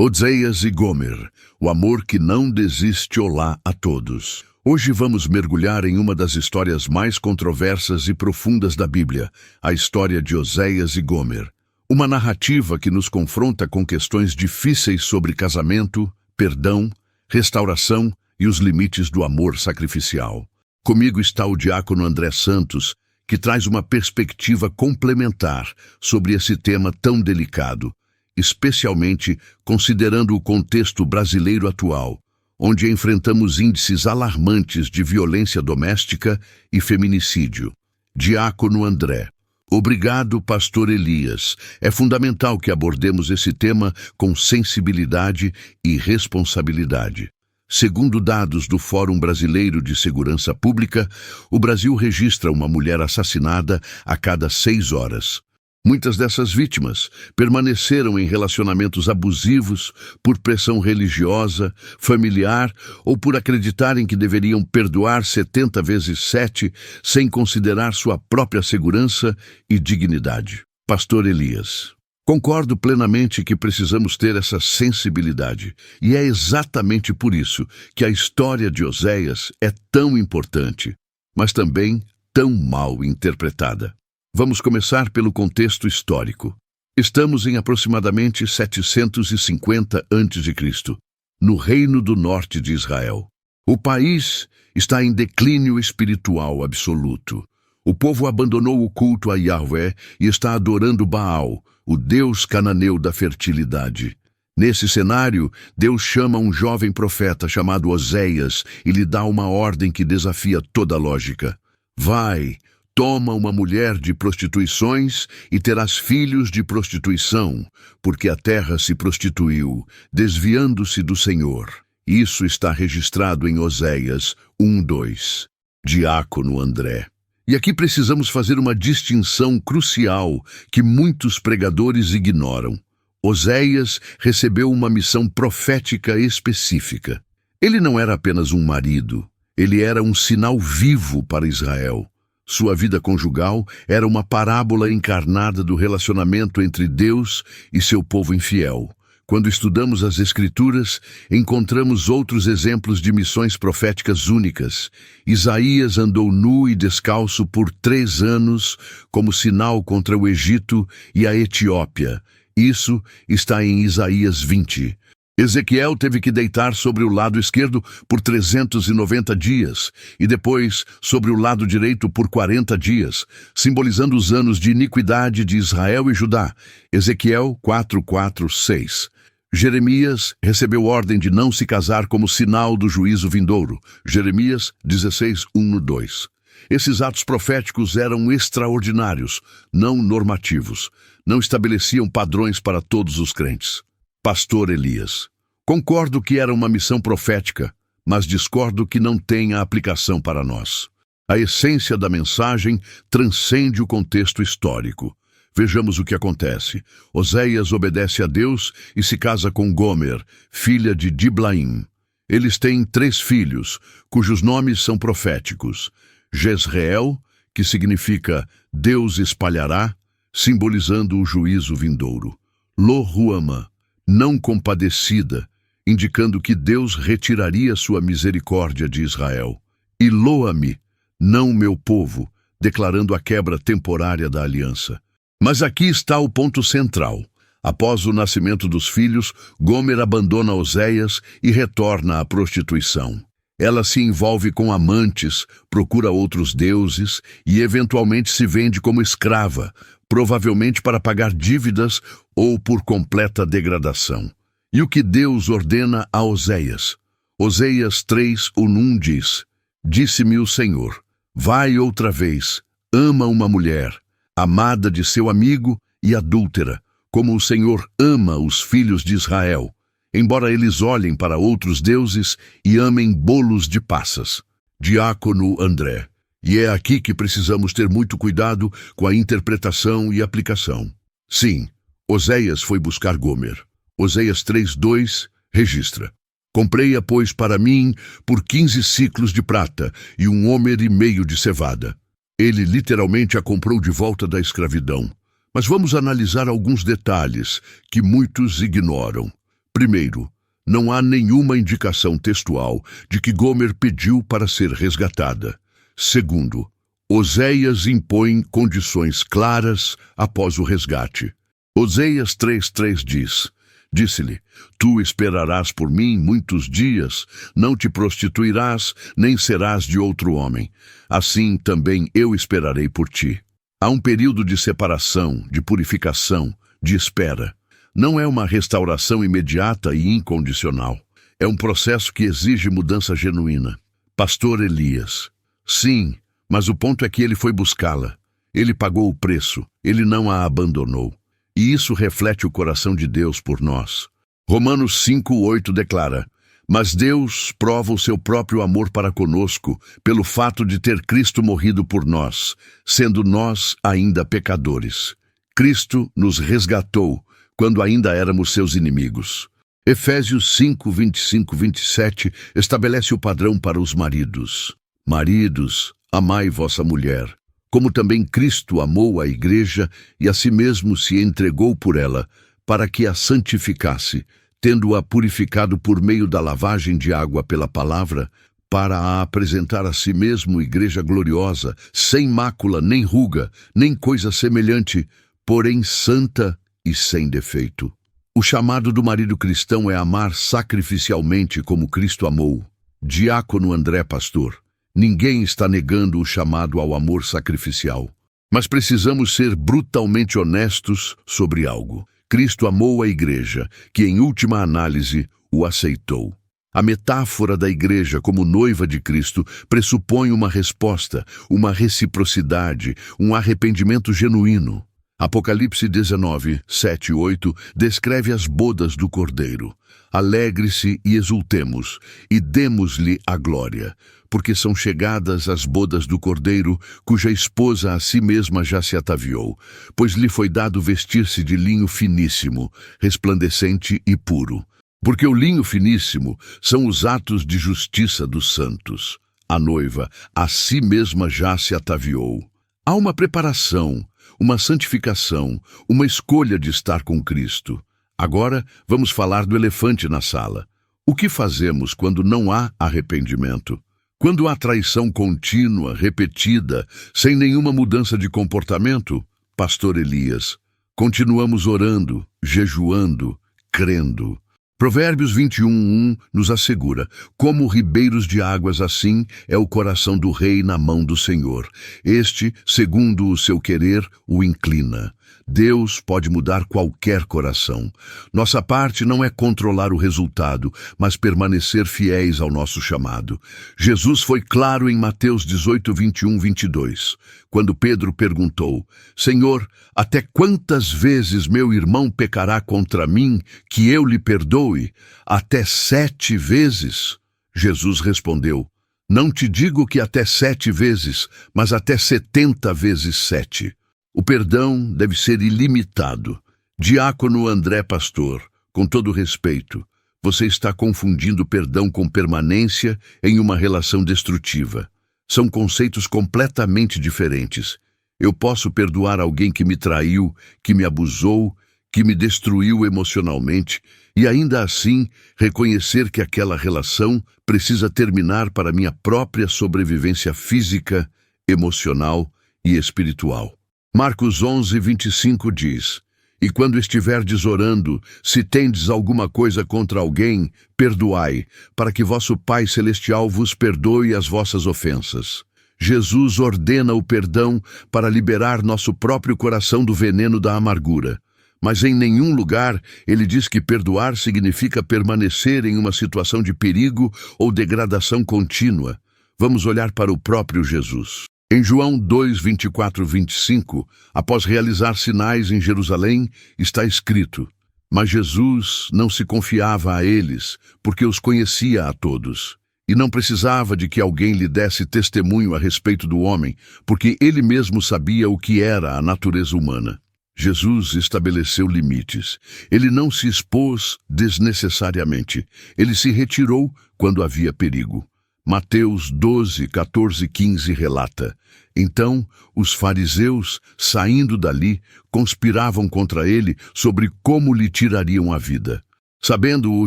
Oséias e Gomer, o amor que não desiste. Olá a todos. Hoje vamos mergulhar em uma das histórias mais controversas e profundas da Bíblia, a história de Oséias e Gomer. Uma narrativa que nos confronta com questões difíceis sobre casamento, perdão, restauração e os limites do amor sacrificial. Comigo está o diácono André Santos, que traz uma perspectiva complementar sobre esse tema tão delicado, especialmente considerando o contexto brasileiro atual, onde enfrentamos índices alarmantes de violência doméstica e feminicídio. Diácono André. Obrigado, pastor Elias. É fundamental que abordemos esse tema com sensibilidade e responsabilidade. Segundo dados do Fórum Brasileiro de Segurança Pública, o Brasil registra uma mulher assassinada a cada 6 horas. Muitas dessas vítimas permaneceram em relacionamentos abusivos por pressão religiosa, familiar ou por acreditarem que deveriam perdoar 70 vezes 7 sem considerar sua própria segurança e dignidade. Pastor Elias. Concordo plenamente que precisamos ter essa sensibilidade, e é exatamente por isso que a história de Oséias é tão importante, mas também tão mal interpretada. Vamos começar pelo contexto histórico. Estamos em aproximadamente 750 a.C., no Reino do Norte de Israel. O país está em declínio espiritual absoluto. O povo abandonou o culto a Yahvé e está adorando Baal, o deus cananeu da fertilidade. Nesse cenário, Deus chama um jovem profeta chamado Oséias e lhe dá uma ordem que desafia toda a lógica. Vai, toma uma mulher de prostituições e terás filhos de prostituição, porque a terra se prostituiu, desviando-se do Senhor. Isso está registrado em Oséias 1:2. Diácono André. E aqui precisamos fazer uma distinção crucial que muitos pregadores ignoram. Oséias recebeu uma missão profética específica. Ele não era apenas um marido, ele era um sinal vivo para Israel. Sua vida conjugal era uma parábola encarnada do relacionamento entre Deus e seu povo infiel. Quando estudamos as Escrituras, encontramos outros exemplos de missões proféticas únicas. Isaías andou nu e descalço por 3 anos como sinal contra o Egito e a Etiópia. Isso está em Isaías 20. Ezequiel teve que deitar sobre o lado esquerdo por 390 dias e depois sobre o lado direito por 40 dias, simbolizando os anos de iniquidade de Israel e Judá. Ezequiel 4:4-6. Jeremias recebeu ordem de não se casar como sinal do juízo vindouro. Jeremias 16:1-2. Esses atos proféticos eram extraordinários, não normativos. Não estabeleciam padrões para todos os crentes. Pastor Elias. Concordo que era uma missão profética, mas discordo que não tenha aplicação para nós. A essência da mensagem transcende o contexto histórico. Vejamos o que acontece. Oséias obedece a Deus e se casa com Gomer, filha de Diblaim. Eles têm 3 filhos, cujos nomes são proféticos. Jezreel, que significa Deus espalhará, simbolizando o juízo vindouro. Lo-ruama, não compadecida, indicando que Deus retiraria sua misericórdia de Israel. E Lo-ami, não meu povo, declarando a quebra temporária da aliança. Mas aqui está o ponto central. Após o nascimento dos filhos, Gomer abandona Oséias e retorna à prostituição. Ela se envolve com amantes, procura outros deuses e eventualmente se vende como escrava, provavelmente para pagar dívidas ou por completa degradação. E o que Deus ordena a Oséias? Oséias 3:1 diz: Disse-me o Senhor, vai outra vez, ama uma mulher, amada de seu amigo e adúltera, como o Senhor ama os filhos de Israel, embora eles olhem para outros deuses e amem bolos de passas. Diácono André. E é aqui que precisamos ter muito cuidado com a interpretação e aplicação. Sim, Oséias foi buscar Gomer. Oséias 3:2 registra: Comprei-a, pois, para mim por 15 siclos de prata e 1,5 homer de cevada. Ele literalmente a comprou de volta da escravidão. Mas vamos analisar alguns detalhes que muitos ignoram. Primeiro, não há nenhuma indicação textual de que Gomer pediu para ser resgatada. Segundo, Oséias impõe condições claras após o resgate. Oséias 3:3 diz: Disse-lhe, tu esperarás por mim muitos dias, não te prostituirás, nem serás de outro homem. Assim também eu esperarei por ti. Há um período de separação, de purificação, de espera. Não é uma restauração imediata e incondicional. É um processo que exige mudança genuína. Pastor Elias. Sim, mas o ponto é que ele foi buscá-la. Ele pagou o preço, ele não a abandonou. E isso reflete o coração de Deus por nós. Romanos 5:8 declara: Mas Deus prova o seu próprio amor para conosco, pelo fato de ter Cristo morrido por nós, sendo nós ainda pecadores. Cristo nos resgatou, quando ainda éramos seus inimigos. Efésios 5:25-27 estabelece o padrão para os maridos. Maridos, amai vossa mulher, como também Cristo amou a igreja e a si mesmo se entregou por ela, para que a santificasse, tendo-a purificado por meio da lavagem de água pela palavra, para a apresentar a si mesmo igreja gloriosa, sem mácula, nem ruga, nem coisa semelhante, porém santa e sem defeito. O chamado do marido cristão é amar sacrificialmente como Cristo amou. Diácono André Pastor. Ninguém está negando o chamado ao amor sacrificial. Mas precisamos ser brutalmente honestos sobre algo. Cristo amou a igreja, que em última análise o aceitou. A metáfora da igreja como noiva de Cristo pressupõe uma resposta, uma reciprocidade, um arrependimento genuíno. Apocalipse 19, 7 e 8 descreve as bodas do Cordeiro. Alegre-se e exultemos, e demos-lhe a glória, porque são chegadas as bodas do Cordeiro, cuja esposa a si mesma já se ataviou, pois lhe foi dado vestir-se de linho finíssimo, resplandecente e puro. Porque o linho finíssimo são os atos de justiça dos santos. A noiva a si mesma já se ataviou. Há uma preparação, uma santificação, uma escolha de estar com Cristo. Agora, vamos falar do elefante na sala. O que fazemos quando não há arrependimento? Quando há traição contínua, repetida, sem nenhuma mudança de comportamento? Pastor Elias, continuamos orando, jejuando, crendo. Provérbios 21:1 nos assegura: como ribeiros de águas, assim é o coração do rei na mão do Senhor. Este, segundo o seu querer, o inclina. Deus pode mudar qualquer coração. Nossa parte não é controlar o resultado, mas permanecer fiéis ao nosso chamado. Jesus foi claro em Mateus 18:21-22, quando Pedro perguntou: Senhor, até quantas vezes meu irmão pecará contra mim, que eu lhe perdoe? Até 7 vezes? Jesus respondeu: Não te digo que até 7 vezes, mas até 70 vezes 7. O perdão deve ser ilimitado. Diácono André Pastor, com todo respeito, você está confundindo perdão com permanência em uma relação destrutiva. São conceitos completamente diferentes. Eu posso perdoar alguém que me traiu, que me abusou, que me destruiu emocionalmente, e ainda assim reconhecer que aquela relação precisa terminar para minha própria sobrevivência física, emocional e espiritual. Marcos 11:25 diz: E quando estiverdes orando, se tendes alguma coisa contra alguém, perdoai, para que vosso Pai Celestial vos perdoe as vossas ofensas. Jesus ordena o perdão para liberar nosso próprio coração do veneno da amargura. Mas em nenhum lugar ele diz que perdoar significa permanecer em uma situação de perigo ou degradação contínua. Vamos olhar para o próprio Jesus. Em João 2:24-25, após realizar sinais em Jerusalém, está escrito: Mas Jesus não se confiava a eles, porque os conhecia a todos. E não precisava de que alguém lhe desse testemunho a respeito do homem, porque ele mesmo sabia o que era a natureza humana. Jesus estabeleceu limites. Ele não se expôs desnecessariamente. Ele se retirou quando havia perigo. Mateus 12:14-15 relata: Então, os fariseus, saindo dali, conspiravam contra ele sobre como lhe tirariam a vida. Sabendo-o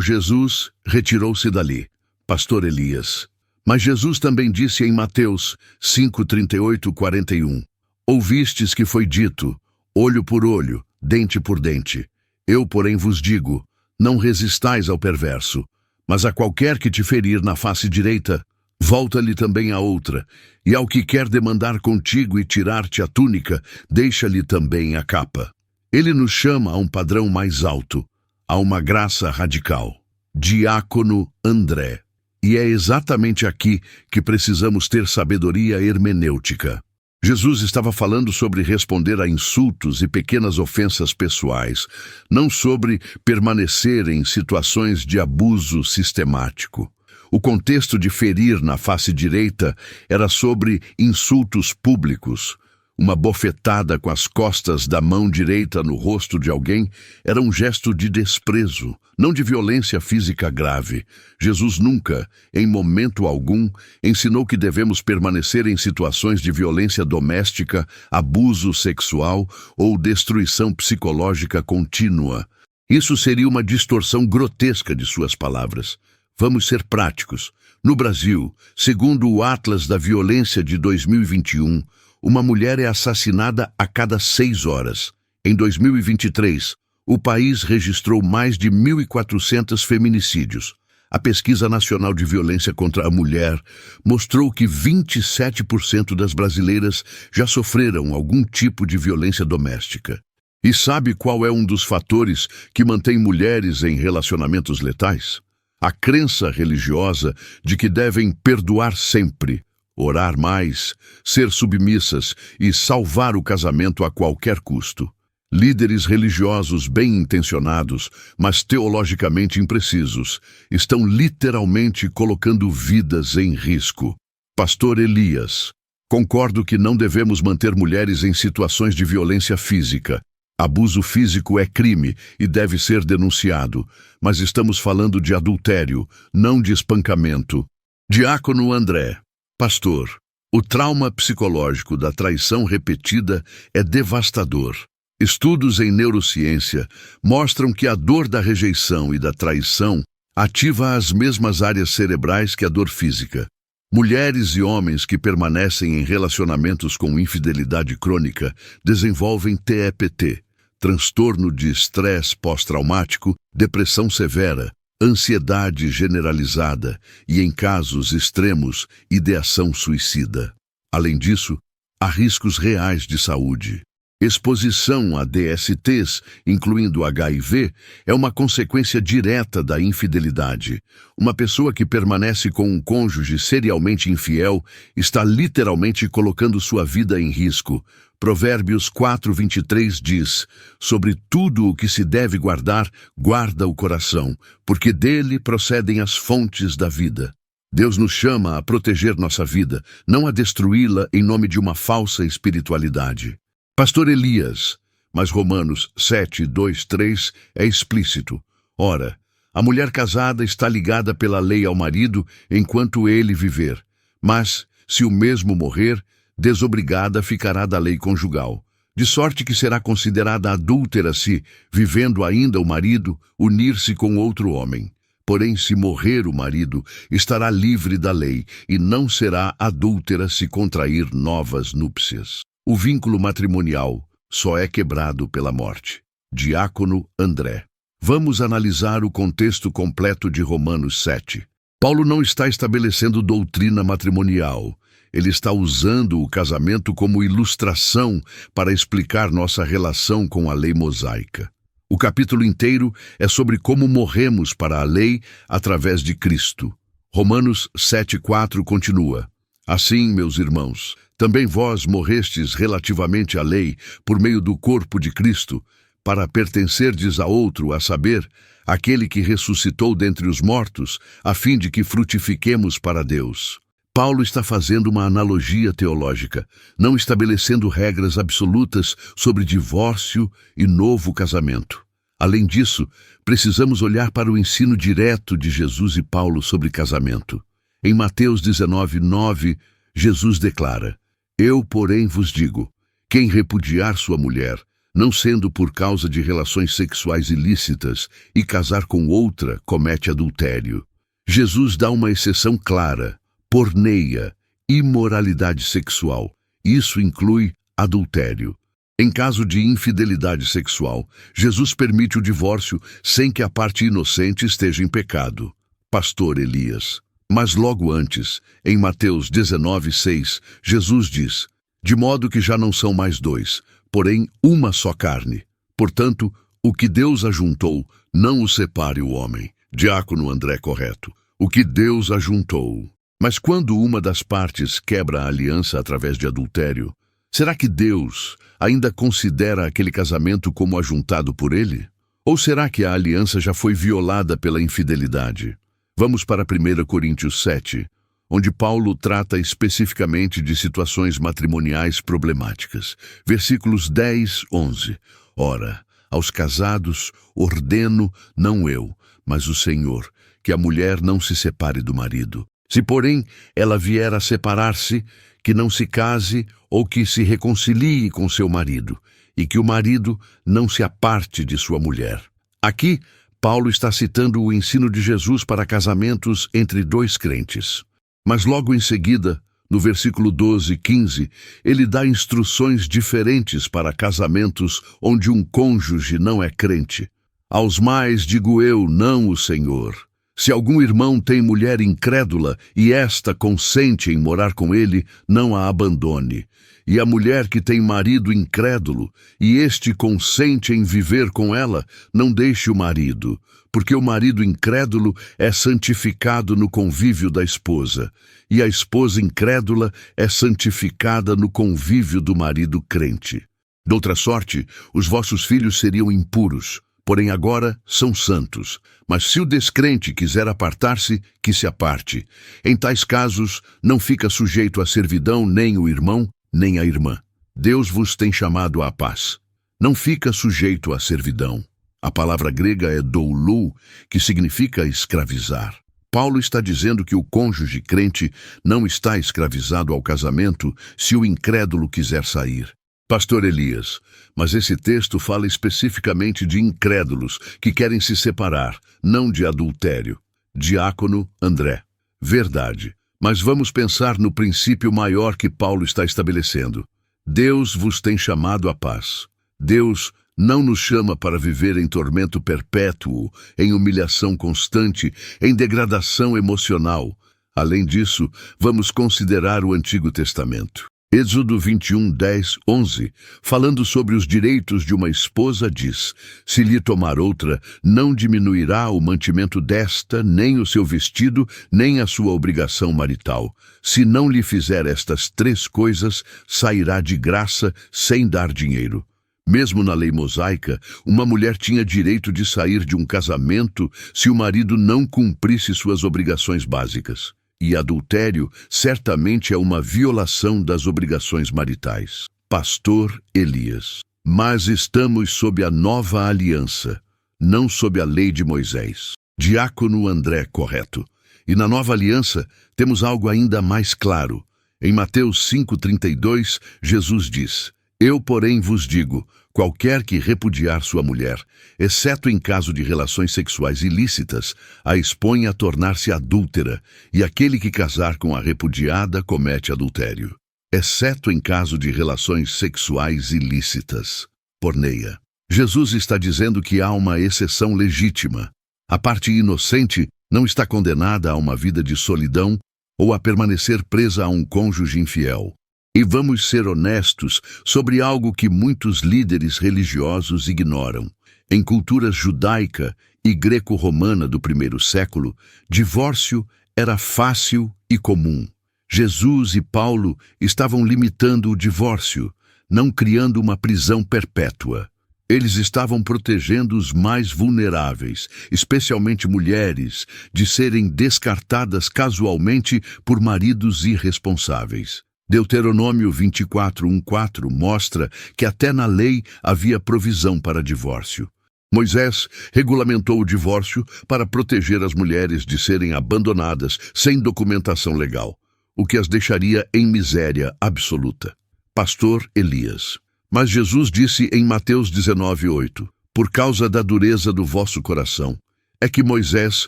Jesus, retirou-se dali. Pastor Elias. Mas Jesus também disse em Mateus 5:38-41, ouvistes que foi dito, olho por olho, dente por dente. Eu, porém, vos digo, não resistais ao perverso, mas a qualquer que te ferir na face direita, volta-lhe também a outra, e ao que quer demandar contigo e tirar-te a túnica, deixa-lhe também a capa. Ele nos chama a um padrão mais alto, a uma graça radical. Diácono André. E é exatamente aqui que precisamos ter sabedoria hermenêutica. Jesus estava falando sobre responder a insultos e pequenas ofensas pessoais, não sobre permanecer em situações de abuso sistemático. O contexto de ferir na face direita era sobre insultos públicos. Uma bofetada com as costas da mão direita no rosto de alguém era um gesto de desprezo, não de violência física grave. Jesus nunca, em momento algum, ensinou que devemos permanecer em situações de violência doméstica, abuso sexual ou destruição psicológica contínua. Isso seria uma distorção grotesca de suas palavras. Vamos ser práticos. No Brasil, segundo o Atlas da Violência de 2021, uma mulher é assassinada a cada 6 horas. Em 2023, o país registrou mais de 1.400 feminicídios. A Pesquisa Nacional de Violência contra a Mulher mostrou que 27% das brasileiras já sofreram algum tipo de violência doméstica. E sabe qual é um dos fatores que mantém mulheres em relacionamentos letais? A crença religiosa de que devem perdoar sempre, orar mais, ser submissas e salvar o casamento a qualquer custo. Líderes religiosos bem intencionados, mas teologicamente imprecisos, estão literalmente colocando vidas em risco. Pastor Elias. Concordo que não devemos manter mulheres em situações de violência física. Abuso físico é crime e deve ser denunciado, mas estamos falando de adultério, não de espancamento. Diácono André. Pastor, o trauma psicológico da traição repetida é devastador. Estudos em neurociência mostram que a dor da rejeição e da traição ativa as mesmas áreas cerebrais que a dor física. Mulheres e homens que permanecem em relacionamentos com infidelidade crônica desenvolvem TEPT, transtorno de estresse pós-traumático, depressão severa, ansiedade generalizada e, em casos extremos, ideação suicida. Além disso, há riscos reais de saúde. Exposição a DSTs, incluindo HIV, é uma consequência direta da infidelidade. Uma pessoa que permanece com um cônjuge serialmente infiel está literalmente colocando sua vida em risco. Provérbios 4:23 diz, sobre tudo o que se deve guardar, guarda o coração, porque dele procedem as fontes da vida. Deus nos chama a proteger nossa vida, não a destruí-la em nome de uma falsa espiritualidade. Pastor Elias, mas Romanos 7:2-3 é explícito. Ora, a mulher casada está ligada pela lei ao marido enquanto ele viver, mas, se o mesmo morrer, desobrigada ficará da lei conjugal, de sorte que será considerada adúltera se, vivendo ainda o marido, unir-se com outro homem. Porém, se morrer o marido, estará livre da lei e não será adúltera se contrair novas núpcias. O vínculo matrimonial só é quebrado pela morte. Diácono André. Vamos analisar o contexto completo de Romanos 7. Paulo não está estabelecendo doutrina matrimonial. Ele está usando o casamento como ilustração para explicar nossa relação com a lei mosaica. O capítulo inteiro é sobre como morremos para a lei através de Cristo. Romanos 7:4 continua. Assim, meus irmãos, também vós morrestes relativamente à lei por meio do corpo de Cristo, para pertencerdes a outro, a saber, aquele que ressuscitou dentre os mortos, a fim de que frutifiquemos para Deus. Paulo está fazendo uma analogia teológica, não estabelecendo regras absolutas sobre divórcio e novo casamento. Além disso, precisamos olhar para o ensino direto de Jesus e Paulo sobre casamento. Em Mateus 19:9, Jesus declara, eu, porém, vos digo, quem repudiar sua mulher, não sendo por causa de relações sexuais ilícitas, e casar com outra comete adultério. Jesus dá uma exceção clara: porneia, imoralidade sexual. Isso inclui adultério. Em caso de infidelidade sexual, Jesus permite o divórcio sem que a parte inocente esteja em pecado. Pastor Elias. Mas logo antes, em Mateus 19:6, Jesus diz: de modo que já não são mais dois, porém uma só carne. Portanto, o que Deus ajuntou, não o separe o homem. Diácono André correto. O que Deus ajuntou. Mas quando uma das partes quebra a aliança através de adultério, será que Deus ainda considera aquele casamento como ajuntado por ele? Ou será que a aliança já foi violada pela infidelidade? Vamos para 1 Coríntios 7, onde Paulo trata especificamente de situações matrimoniais problemáticas. Versículos 10, 11. Ora, aos casados ordeno, não eu, mas o Senhor, que a mulher não se separe do marido. Se, porém, ela vier a separar-se, que não se case ou que se reconcilie com seu marido, e que o marido não se aparte de sua mulher. Aqui, Paulo está citando o ensino de Jesus para casamentos entre dois crentes. Mas logo em seguida, no versículo 12 e 15, ele dá instruções diferentes para casamentos onde um cônjuge não é crente. Aos mais digo eu, não o Senhor. Se algum irmão tem mulher incrédula e esta consente em morar com ele, não a abandone. E a mulher que tem marido incrédulo e este consente em viver com ela, não deixe o marido, porque o marido incrédulo é santificado no convívio da esposa, e a esposa incrédula é santificada no convívio do marido crente. De outra sorte, os vossos filhos seriam impuros, porém agora são santos. Mas se o descrente quiser apartar-se, que se aparte. Em tais casos, não fica sujeito à servidão nem o irmão, nem a irmã. Deus vos tem chamado à paz. Não fica sujeito à servidão. A palavra grega é doulou, que significa escravizar. Paulo está dizendo que o cônjuge crente não está escravizado ao casamento se o incrédulo quiser sair. Pastor Elias, mas esse texto fala especificamente de incrédulos que querem se separar, não de adultério. Diácono André. Verdade. Mas vamos pensar no princípio maior que Paulo está estabelecendo. Deus vos tem chamado à paz. Deus não nos chama para viver em tormento perpétuo, em humilhação constante, em degradação emocional. Além disso, vamos considerar o Antigo Testamento. Êxodo 21, 10, 11, falando sobre os direitos de uma esposa, diz: se lhe tomar outra, não diminuirá o mantimento desta, nem o seu vestido, nem a sua obrigação marital. Se não lhe fizer estas três coisas, sairá de graça sem dar dinheiro. Mesmo na lei mosaica, uma mulher tinha direito de sair de um casamento se o marido não cumprisse suas obrigações básicas. E adultério certamente é uma violação das obrigações maritais. Pastor Elias. Mas estamos sob a nova aliança, não sob a lei de Moisés. Diácono André correto. E na nova aliança temos algo ainda mais claro. Em Mateus 5,32, Jesus diz: eu, porém, vos digo, qualquer que repudiar sua mulher, exceto em caso de relações sexuais ilícitas, a expõe a tornar-se adúltera, e aquele que casar com a repudiada comete adultério. Exceto em caso de relações sexuais ilícitas. Porneia. Jesus está dizendo que há uma exceção legítima. A parte inocente não está condenada a uma vida de solidão ou a permanecer presa a um cônjuge infiel. E vamos ser honestos sobre algo que muitos líderes religiosos ignoram. Em cultura judaica e greco-romana do primeiro século, divórcio era fácil e comum. Jesus e Paulo estavam limitando o divórcio, não criando uma prisão perpétua. Eles estavam protegendo os mais vulneráveis, especialmente mulheres, de serem descartadas casualmente por maridos irresponsáveis. Deuteronômio 24:1-4 mostra que até na lei havia provisão para divórcio. Moisés regulamentou o divórcio para proteger as mulheres de serem abandonadas sem documentação legal, o que as deixaria em miséria absoluta. Pastor Elias. Mas Jesus disse em Mateus 19:8, por causa da dureza do vosso coração, é que Moisés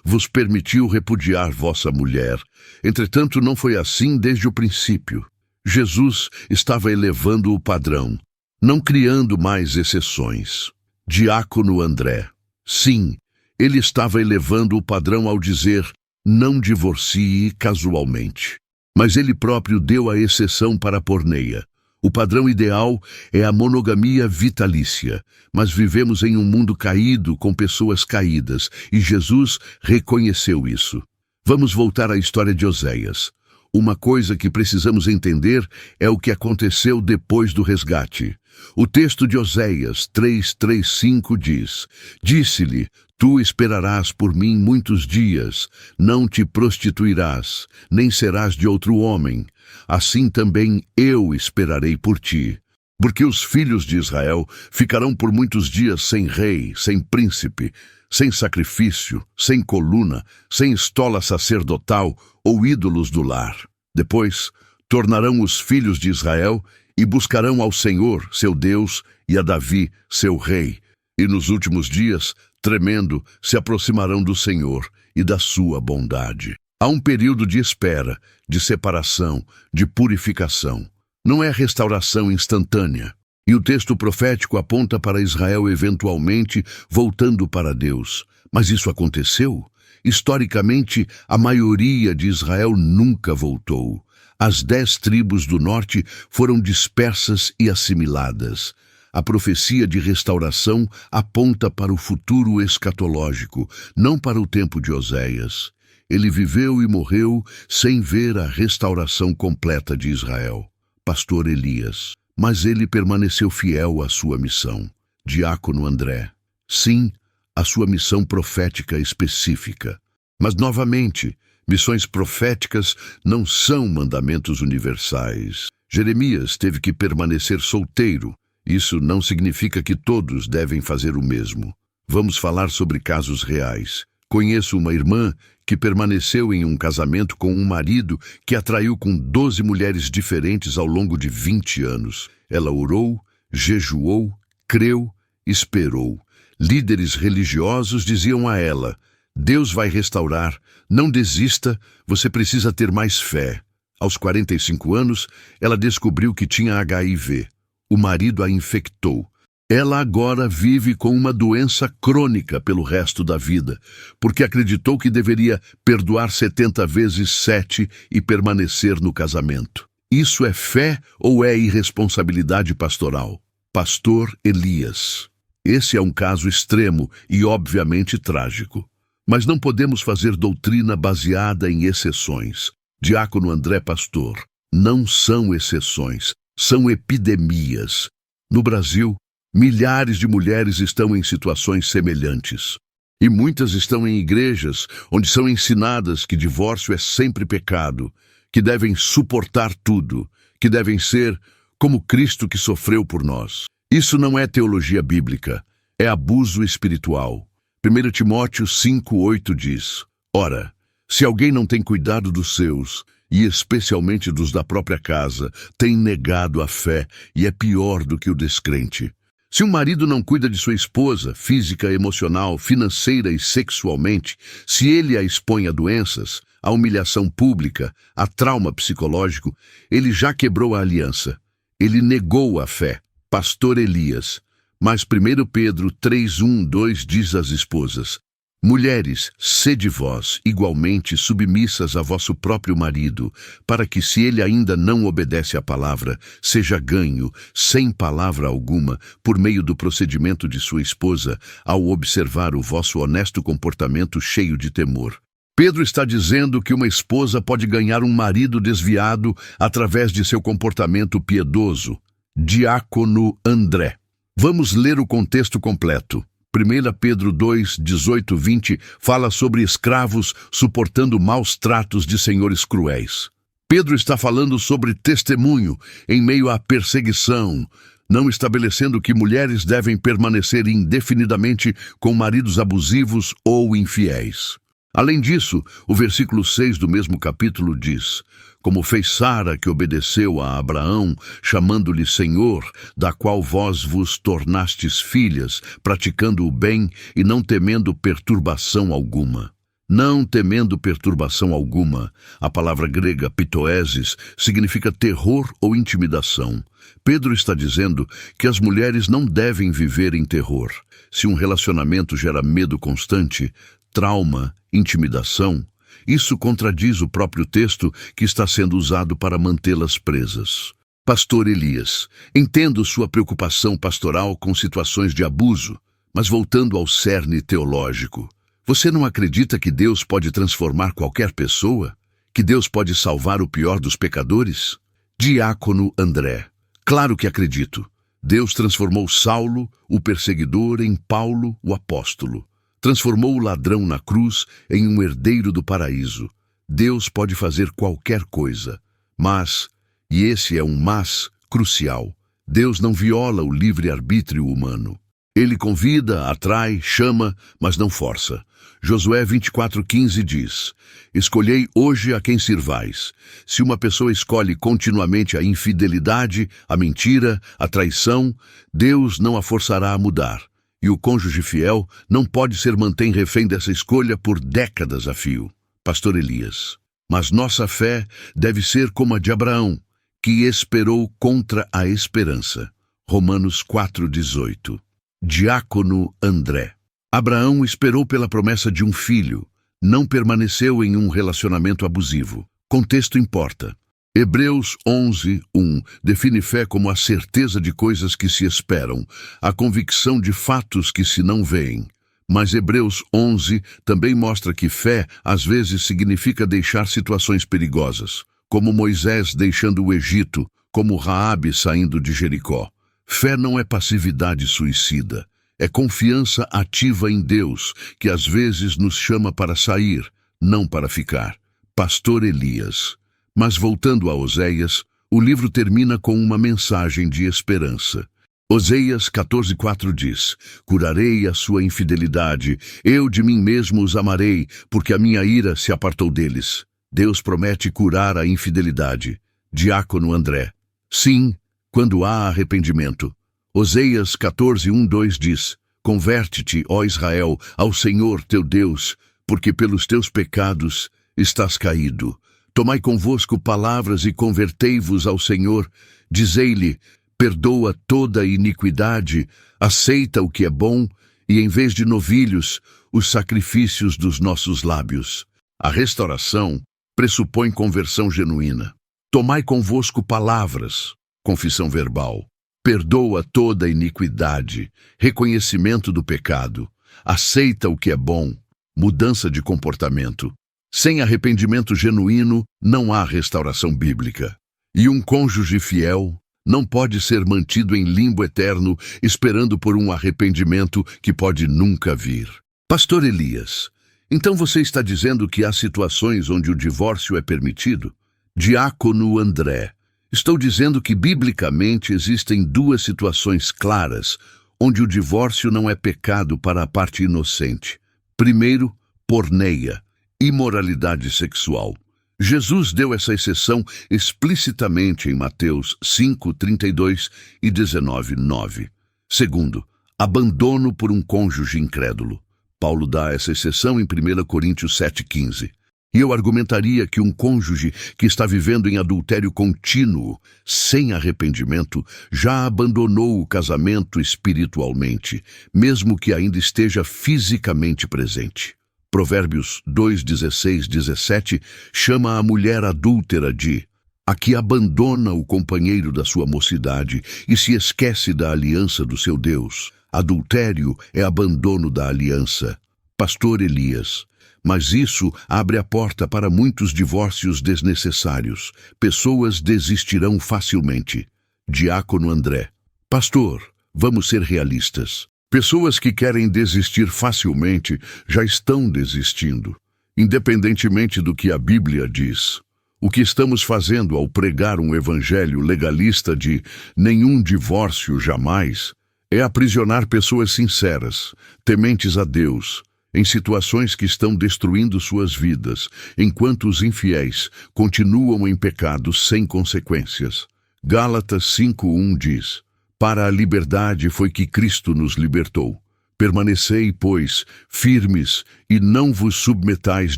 vos permitiu repudiar vossa mulher. Entretanto, não foi assim desde o princípio. Jesus estava elevando o padrão, não criando mais exceções. Diácono André. Sim, ele estava elevando o padrão ao dizer, não divorcie casualmente. Mas ele próprio deu a exceção para a porneia. O padrão ideal é a monogamia vitalícia, mas vivemos em um mundo caído com pessoas caídas, e Jesus reconheceu isso. Vamos voltar à história de Oséias. Uma coisa que precisamos entender é o que aconteceu depois do resgate. O texto de Oséias 3:5 diz, disse-lhe, tu esperarás por mim muitos dias, não te prostituirás, nem serás de outro homem. Assim também eu esperarei por ti. Porque os filhos de Israel ficarão por muitos dias sem rei, sem príncipe, sem sacrifício, sem coluna, sem estola sacerdotal ou ídolos do lar. Depois, tornarão os filhos de Israel e buscarão ao Senhor, seu Deus, e a Davi, seu rei. E nos últimos dias, tremendo, se aproximarão do Senhor e da sua bondade. Há um período de espera, de separação, de purificação. Não é restauração instantânea. E o texto profético aponta para Israel eventualmente voltando para Deus. Mas isso aconteceu? Historicamente, a maioria de Israel nunca voltou. As 10 tribos do norte foram dispersas e assimiladas. A profecia de restauração aponta para o futuro escatológico, não para o tempo de Oséias. Ele viveu e morreu sem ver a restauração completa de Israel. Pastor Elias. Mas ele permaneceu fiel à sua missão. Diácono André. Sim, a sua missão profética específica. Mas, novamente, missões proféticas não são mandamentos universais. Jeremias teve que permanecer solteiro. Isso não significa que todos devem fazer o mesmo. Vamos falar sobre casos reais. Conheço uma irmã que permaneceu em um casamento com um marido que a traiu com 12 mulheres diferentes ao longo de 20 anos. Ela orou, jejuou, creu, esperou. Líderes religiosos diziam a ela, Deus vai restaurar, não desista, você precisa ter mais fé. Aos 45 anos, ela descobriu que tinha HIV. O marido a infectou. Ela agora vive com uma doença crônica pelo resto da vida, porque acreditou que deveria perdoar 70 vezes 7 e permanecer no casamento. Isso é fé ou é irresponsabilidade pastoral? Pastor Elias. Esse é um caso extremo e obviamente trágico. Mas não podemos fazer doutrina baseada em exceções. Diácono André Pastor, não são exceções, são epidemias. No Brasil, milhares de mulheres estão em situações semelhantes. E muitas estão em igrejas onde são ensinadas que divórcio é sempre pecado, que devem suportar tudo, que devem ser como Cristo que sofreu por nós. Isso não é teologia bíblica, é abuso espiritual. 1 Timóteo 5:8 diz, ora, se alguém não tem cuidado dos seus, e especialmente dos da própria casa, tem negado a fé e é pior do que o descrente. Se um marido não cuida de sua esposa, física, emocional, financeira e sexualmente, se ele a expõe a doenças, a humilhação pública, a trauma psicológico, ele já quebrou a aliança. Ele negou a fé. Pastor Elias. Mas 1 Pedro 3:1-2 diz às esposas, mulheres, sede vós igualmente submissas a vosso próprio marido, para que, se ele ainda não obedece à palavra, seja ganho, sem palavra alguma, por meio do procedimento de sua esposa, ao observar o vosso honesto comportamento cheio de temor. Pedro está dizendo que uma esposa pode ganhar um marido desviado através de seu comportamento piedoso. Diácono André. Vamos ler o contexto completo. 1 Pedro 2:18-20 fala sobre escravos suportando maus tratos de senhores cruéis. Pedro está falando sobre testemunho em meio à perseguição, não estabelecendo que mulheres devem permanecer indefinidamente com maridos abusivos ou infiéis. Além disso, o versículo 6 do mesmo capítulo diz: como fez Sara, que obedeceu a Abraão, chamando-lhe Senhor, da qual vós vos tornastes filhas, praticando o bem e não temendo perturbação alguma. Não temendo perturbação alguma. A palavra grega pitoeses significa terror ou intimidação. Pedro está dizendo que as mulheres não devem viver em terror. Se um relacionamento gera medo constante, trauma, intimidação, isso contradiz o próprio texto que está sendo usado para mantê-las presas. Pastor Elias, entendo sua preocupação pastoral com situações de abuso, mas voltando ao cerne teológico, você não acredita que Deus pode transformar qualquer pessoa? Que Deus pode salvar o pior dos pecadores? Diácono André. Claro que acredito. Deus transformou Saulo, o perseguidor, em Paulo, o apóstolo. Transformou o ladrão na cruz em um herdeiro do paraíso. Deus pode fazer qualquer coisa. Mas, e esse é um mas crucial, Deus não viola o livre-arbítrio humano. Ele convida, atrai, chama, mas não força. Josué 24:15 diz: escolhei hoje a quem sirvais. Se uma pessoa escolhe continuamente a infidelidade, a mentira, a traição, Deus não a forçará a mudar. E o cônjuge fiel não pode ser mantém refém dessa escolha por décadas a fio. Pastor Elias. Mas nossa fé deve ser como a de Abraão, que esperou contra a esperança. Romanos 4:18. Diácono André. Abraão esperou pela promessa de um filho, não permaneceu em um relacionamento abusivo. Contexto importa. Hebreus 11:1 define fé como a certeza de coisas que se esperam, a convicção de fatos que se não veem. Mas Hebreus 11 também mostra que fé às vezes significa deixar situações perigosas, como Moisés deixando o Egito, como Raabe saindo de Jericó. Fé não é passividade suicida, é confiança ativa em Deus, que às vezes nos chama para sair, não para ficar. Pastor Elias. Mas voltando a Oséias, o livro termina com uma mensagem de esperança. Oséias 14:4 diz: curarei a sua infidelidade, eu de mim mesmo os amarei, porque a minha ira se apartou deles. Deus promete curar a infidelidade. Diácono André. Sim, quando há arrependimento. Oséias 14:1-2 diz: converte-te, ó Israel, ao Senhor teu Deus, porque pelos teus pecados estás caído. Tomai convosco palavras e convertei-vos ao Senhor. Dizei-lhe: perdoa toda a iniquidade, aceita o que é bom, e em vez de novilhos, os sacrifícios dos nossos lábios. A restauração pressupõe conversão genuína. Tomai convosco palavras, confissão verbal. Perdoa toda a iniquidade, reconhecimento do pecado. Aceita o que é bom, mudança de comportamento. Sem arrependimento genuíno, não há restauração bíblica. E um cônjuge fiel não pode ser mantido em limbo eterno, esperando por um arrependimento que pode nunca vir. Pastor Elias, então você está dizendo que há situações onde o divórcio é permitido? Diácono André, estou dizendo que biblicamente existem duas situações claras onde o divórcio não é pecado para a parte inocente. Primeiro, porneia, imoralidade sexual. Jesus deu essa exceção explicitamente em Mateus 5:32 e 19:9. Segundo, abandono por um cônjuge incrédulo. Paulo dá essa exceção em 1 Coríntios 7:15. E eu argumentaria que um cônjuge que está vivendo em adultério contínuo, sem arrependimento, já abandonou o casamento espiritualmente, mesmo que ainda esteja fisicamente presente. Provérbios 2:16-17 chama a mulher adúltera de a que abandona o companheiro da sua mocidade e se esquece da aliança do seu Deus. Adultério é abandono da aliança. Pastor Elias. Mas isso abre a porta para muitos divórcios desnecessários. Pessoas desistirão facilmente. Diácono André. Pastor, vamos ser realistas. Pessoas que querem desistir facilmente já estão desistindo, independentemente do que a Bíblia diz. O que estamos fazendo ao pregar um evangelho legalista de nenhum divórcio jamais é aprisionar pessoas sinceras, tementes a Deus, em situações que estão destruindo suas vidas, enquanto os infiéis continuam em pecado sem consequências. Gálatas 5:1 diz: Para a liberdade foi que Cristo nos libertou. Permanecei, pois, firmes e não vos submetais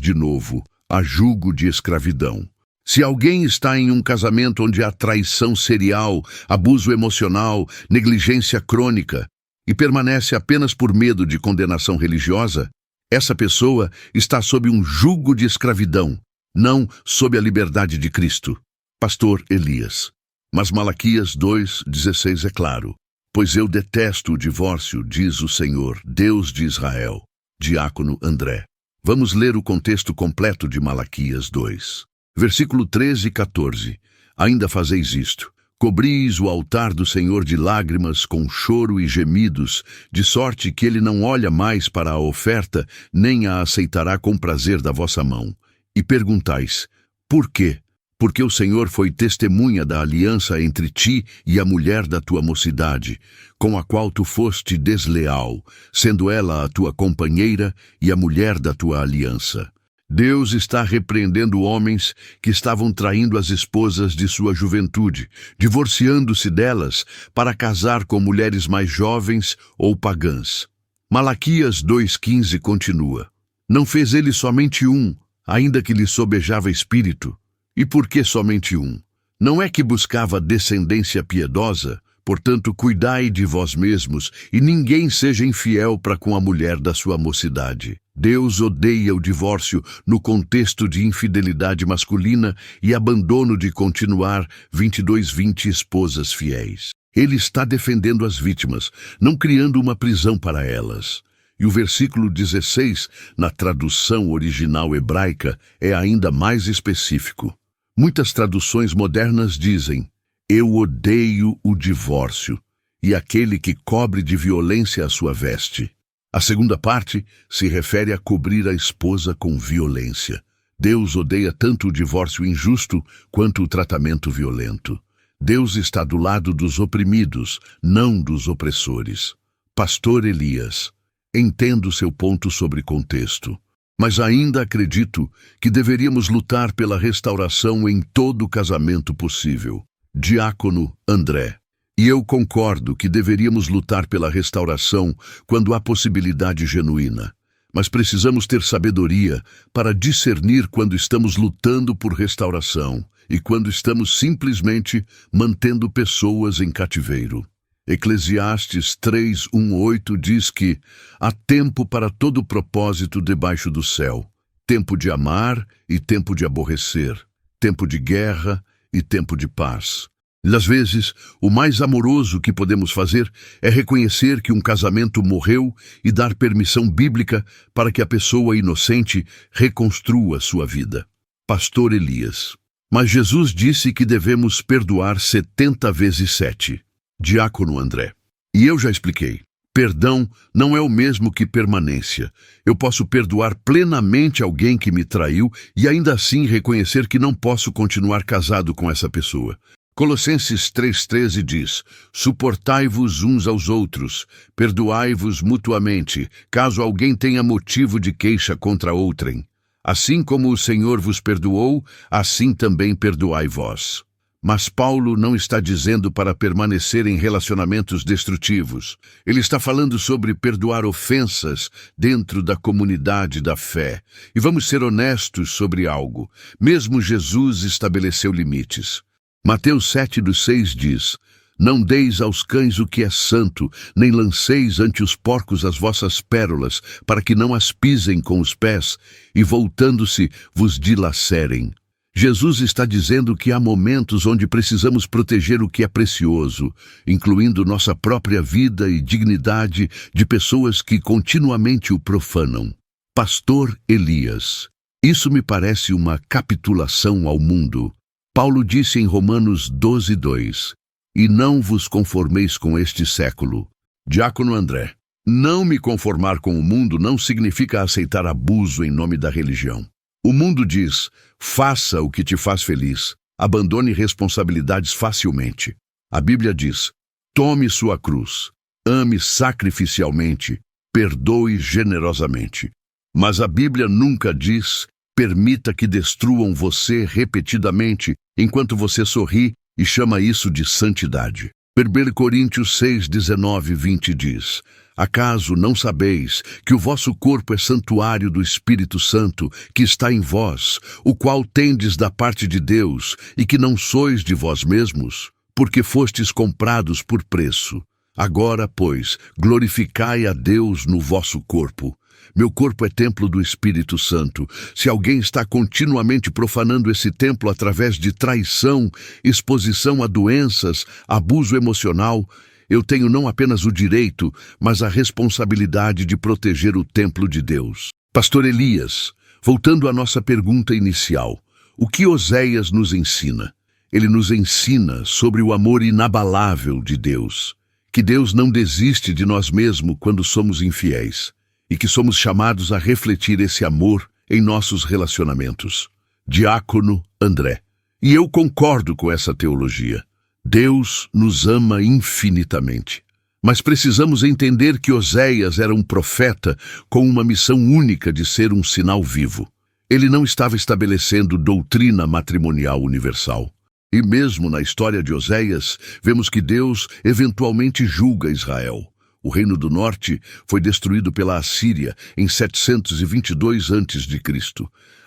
de novo a jugo de escravidão. Se alguém está em um casamento onde há traição serial, abuso emocional, negligência crônica, e permanece apenas por medo de condenação religiosa, essa pessoa está sob um jugo de escravidão, não sob a liberdade de Cristo. Pastor Elias. Mas Malaquias 2:16 é claro: Pois eu detesto o divórcio, diz o Senhor, Deus de Israel. Diácono André. Vamos ler o contexto completo de Malaquias 2. Versículo 13 e 14. Ainda fazeis isto: cobris o altar do Senhor de lágrimas com choro e gemidos, de sorte que ele não olha mais para a oferta, nem a aceitará com prazer da vossa mão. E perguntais: por quê? Porque o Senhor foi testemunha da aliança entre ti e a mulher da tua mocidade, com a qual tu foste desleal, sendo ela a tua companheira e a mulher da tua aliança. Deus está repreendendo homens que estavam traindo as esposas de sua juventude, divorciando-se delas para casar com mulheres mais jovens ou pagãs. Malaquias 2:15 continua: Não fez ele somente um, ainda que lhe sobejava espírito. E por que somente um? Não é que buscava descendência piedosa? Portanto, cuidai de vós mesmos, e ninguém seja infiel para com a mulher da sua mocidade. Deus odeia o divórcio no contexto de infidelidade masculina e abandono de continuar 22:20 esposas fiéis. Ele está defendendo as vítimas, não criando uma prisão para elas. E o versículo 16, na tradução original hebraica, é ainda mais específico. Muitas traduções modernas dizem: Eu odeio o divórcio e aquele que cobre de violência a sua veste. A segunda parte se refere a cobrir a esposa com violência. Deus odeia tanto o divórcio injusto quanto o tratamento violento. Deus está do lado dos oprimidos, não dos opressores. Pastor Elias. Entendo seu ponto sobre contexto, mas ainda acredito que deveríamos lutar pela restauração em todo casamento possível. Diácono André. E eu concordo que deveríamos lutar pela restauração quando há possibilidade genuína. Mas precisamos ter sabedoria para discernir quando estamos lutando por restauração e quando estamos simplesmente mantendo pessoas em cativeiro. Eclesiastes 3:1-8 diz que há tempo para todo propósito debaixo do céu, tempo de amar e tempo de aborrecer, tempo de guerra e tempo de paz. E às vezes, o mais amoroso que podemos fazer é reconhecer que um casamento morreu e dar permissão bíblica para que a pessoa inocente reconstrua sua vida. Pastor Elias. Mas Jesus disse que devemos perdoar 70 vezes 7. Diácono André. E eu já expliquei. Perdão não é o mesmo que permanência. Eu posso perdoar plenamente alguém que me traiu e ainda assim reconhecer que não posso continuar casado com essa pessoa. Colossenses 3:13 diz: Suportai-vos uns aos outros, perdoai-vos mutuamente, caso alguém tenha motivo de queixa contra outrem. Assim como o Senhor vos perdoou, assim também perdoai vós. Mas Paulo não está dizendo para permanecer em relacionamentos destrutivos. Ele está falando sobre perdoar ofensas dentro da comunidade da fé. E vamos ser honestos sobre algo. Mesmo Jesus estabeleceu limites. Mateus 7:6 diz: Não deis aos cães o que é santo, nem lanceis ante os porcos as vossas pérolas, para que não as pisem com os pés, e voltando-se vos dilacerem. Jesus está dizendo que há momentos onde precisamos proteger o que é precioso, incluindo nossa própria vida e dignidade de pessoas que continuamente o profanam. Pastor Elias. Isso me parece uma capitulação ao mundo. Paulo disse em Romanos 12:2, E não vos conformeis com este século. Diácono André. Não me conformar com o mundo não significa aceitar abuso em nome da religião. O mundo diz: faça o que te faz feliz, abandone responsabilidades facilmente. A Bíblia diz: tome sua cruz, ame sacrificialmente, perdoe generosamente. Mas a Bíblia nunca diz: permita que destruam você repetidamente enquanto você sorri e chama isso de santidade. 1 Coríntios 6, 19 e 20 diz: acaso não sabeis que o vosso corpo é santuário do Espírito Santo que está em vós, o qual tendes da parte de Deus, e que não sois de vós mesmos, porque fostes comprados por preço? Agora, pois, glorificai a Deus no vosso corpo. Meu corpo é templo do Espírito Santo. Se alguém está continuamente profanando esse templo através de traição, exposição a doenças, abuso emocional, eu tenho não apenas o direito, mas a responsabilidade de proteger o templo de Deus. Pastor Elias, voltando à nossa pergunta inicial, o que Oséias nos ensina? Ele nos ensina sobre o amor inabalável de Deus, que Deus não desiste de nós mesmos quando somos infiéis, e que somos chamados a refletir esse amor em nossos relacionamentos. Diácono André. E eu concordo com essa teologia. Deus nos ama infinitamente. Mas precisamos entender que Oséias era um profeta com uma missão única de ser um sinal vivo. Ele não estava estabelecendo doutrina matrimonial universal. E mesmo na história de Oséias, vemos que Deus eventualmente julga Israel. O Reino do Norte foi destruído pela Assíria em 722 a.C.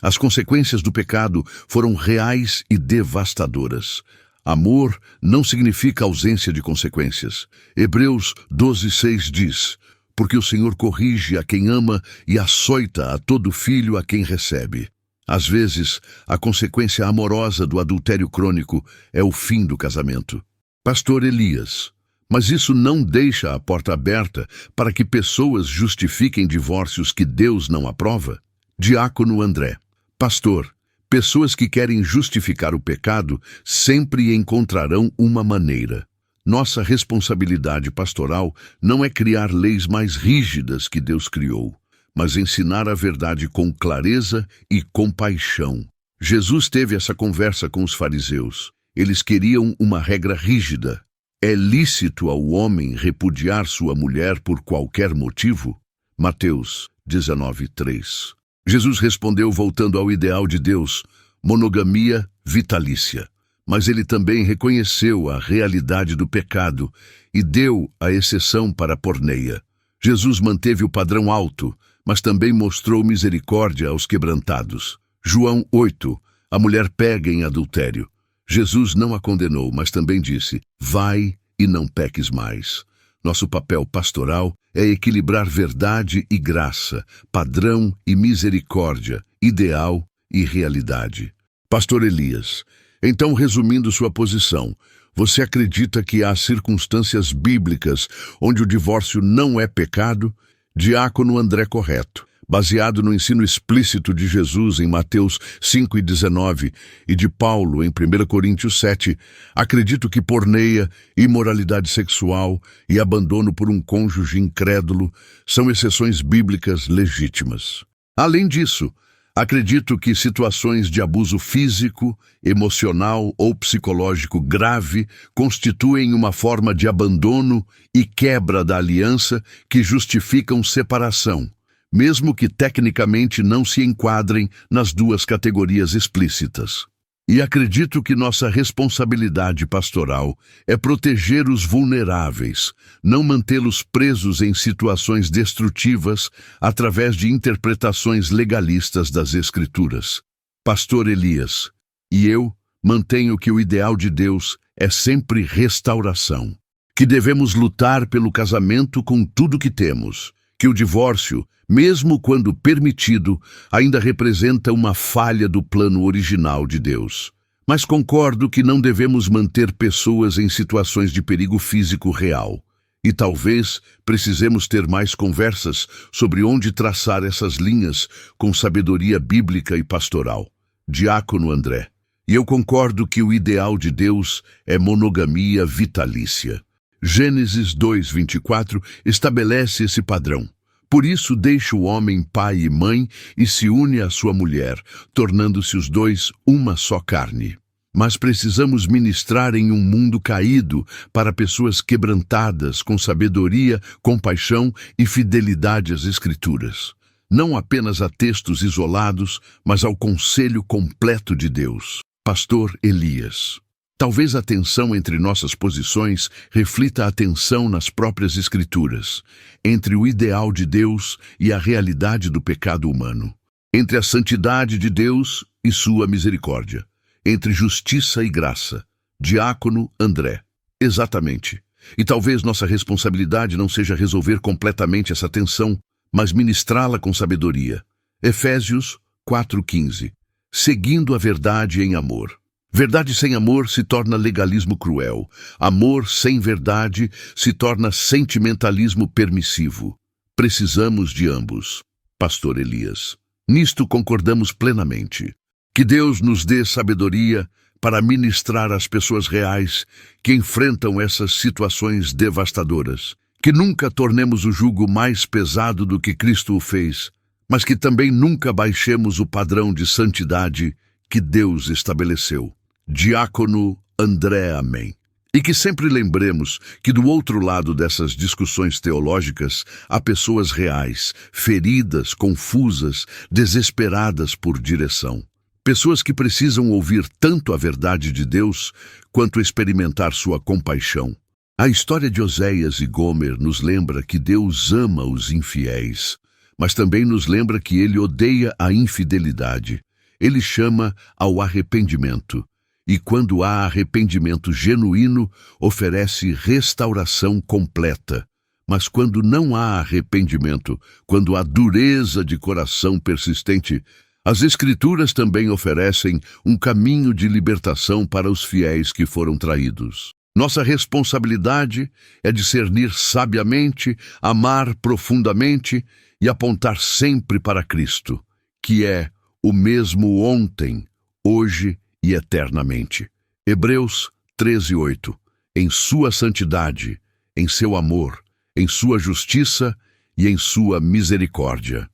As consequências do pecado foram reais e devastadoras. Amor não significa ausência de consequências. Hebreus 12:6 diz: porque o Senhor corrige a quem ama e açoita a todo filho a quem recebe. Às vezes, a consequência amorosa do adultério crônico é o fim do casamento. Pastor Elias. Mas isso não deixa a porta aberta para que pessoas justifiquem divórcios que Deus não aprova? Diácono André. Pastor, pessoas que querem justificar o pecado sempre encontrarão uma maneira. Nossa responsabilidade pastoral não é criar leis mais rígidas que Deus criou, mas ensinar a verdade com clareza e compaixão. Jesus teve essa conversa com os fariseus. Eles queriam uma regra rígida. É lícito ao homem repudiar sua mulher por qualquer motivo? Mateus 19:3. Jesus respondeu voltando ao ideal de Deus, monogamia vitalícia. Mas ele também reconheceu a realidade do pecado e deu a exceção para a porneia. Jesus manteve o padrão alto, mas também mostrou misericórdia aos quebrantados. João 8, a mulher pega em adultério. Jesus não a condenou, mas também disse: vai e não peques mais. Nosso papel pastoral é equilibrar verdade e graça, padrão e misericórdia, ideal e realidade. Pastor Elias, então, resumindo sua posição, você acredita que há circunstâncias bíblicas onde o divórcio não é pecado? Diácono André. Correto. Baseado no ensino explícito de Jesus em Mateus 5:19 e de Paulo em 1 Coríntios 7, acredito que porneia, imoralidade sexual e abandono por um cônjuge incrédulo são exceções bíblicas legítimas. Além disso, acredito que situações de abuso físico, emocional ou psicológico grave constituem uma forma de abandono e quebra da aliança que justificam separação, mesmo que tecnicamente não se enquadrem nas duas categorias explícitas. E acredito que nossa responsabilidade pastoral é proteger os vulneráveis, não mantê-los presos em situações destrutivas através de interpretações legalistas das Escrituras. Pastor Elias, e eu mantenho que o ideal de Deus é sempre restauração, que devemos lutar pelo casamento com tudo que temos, que o divórcio, mesmo quando permitido, ainda representa uma falha do plano original de Deus. Mas concordo que não devemos manter pessoas em situações de perigo físico real. E talvez precisemos ter mais conversas sobre onde traçar essas linhas com sabedoria bíblica e pastoral. Diácono André. E eu concordo que o ideal de Deus é monogamia vitalícia. Gênesis 2:24 estabelece esse padrão. Por isso deixa o homem pai e mãe e se une à sua mulher, tornando-se os dois uma só carne. Mas precisamos ministrar em um mundo caído para pessoas quebrantadas com sabedoria, compaixão e fidelidade às Escrituras. não apenas a textos isolados, mas ao conselho completo de Deus. Pastor Elias. Talvez a tensão entre nossas posições reflita a tensão nas próprias Escrituras, entre o ideal de Deus e a realidade do pecado humano, entre a santidade de Deus e sua misericórdia, entre justiça e graça. Diácono André. Exatamente. E talvez nossa responsabilidade não seja resolver completamente essa tensão, mas ministrá-la com sabedoria. Efésios 4:15. Seguindo a verdade em amor. Verdade sem amor se torna legalismo cruel. Amor sem verdade se torna sentimentalismo permissivo. Precisamos de ambos. Pastor Elias. Nisto concordamos plenamente. Que Deus nos dê sabedoria para ministrar às pessoas reais que enfrentam essas situações devastadoras. Que nunca tornemos o jugo mais pesado do que Cristo o fez, mas que também nunca baixemos o padrão de santidade que Deus estabeleceu. Diácono André, amém. E que sempre lembremos que do outro lado dessas discussões teológicas há pessoas reais, feridas, confusas, desesperadas por direção. Pessoas que precisam ouvir tanto a verdade de Deus quanto experimentar sua compaixão. A história de Oséias e Gomer nos lembra que Deus ama os infiéis, mas também nos lembra que Ele odeia a infidelidade. Ele chama ao arrependimento. E quando há arrependimento genuíno, oferece restauração completa. Mas quando não há arrependimento, quando há dureza de coração persistente, as Escrituras também oferecem um caminho de libertação para os fiéis que foram traídos. Nossa responsabilidade é discernir sabiamente, amar profundamente e apontar sempre para Cristo, que é o mesmo ontem, hoje e eternamente. Hebreus 13:8. Em sua santidade, em seu amor, em sua justiça e em sua misericórdia.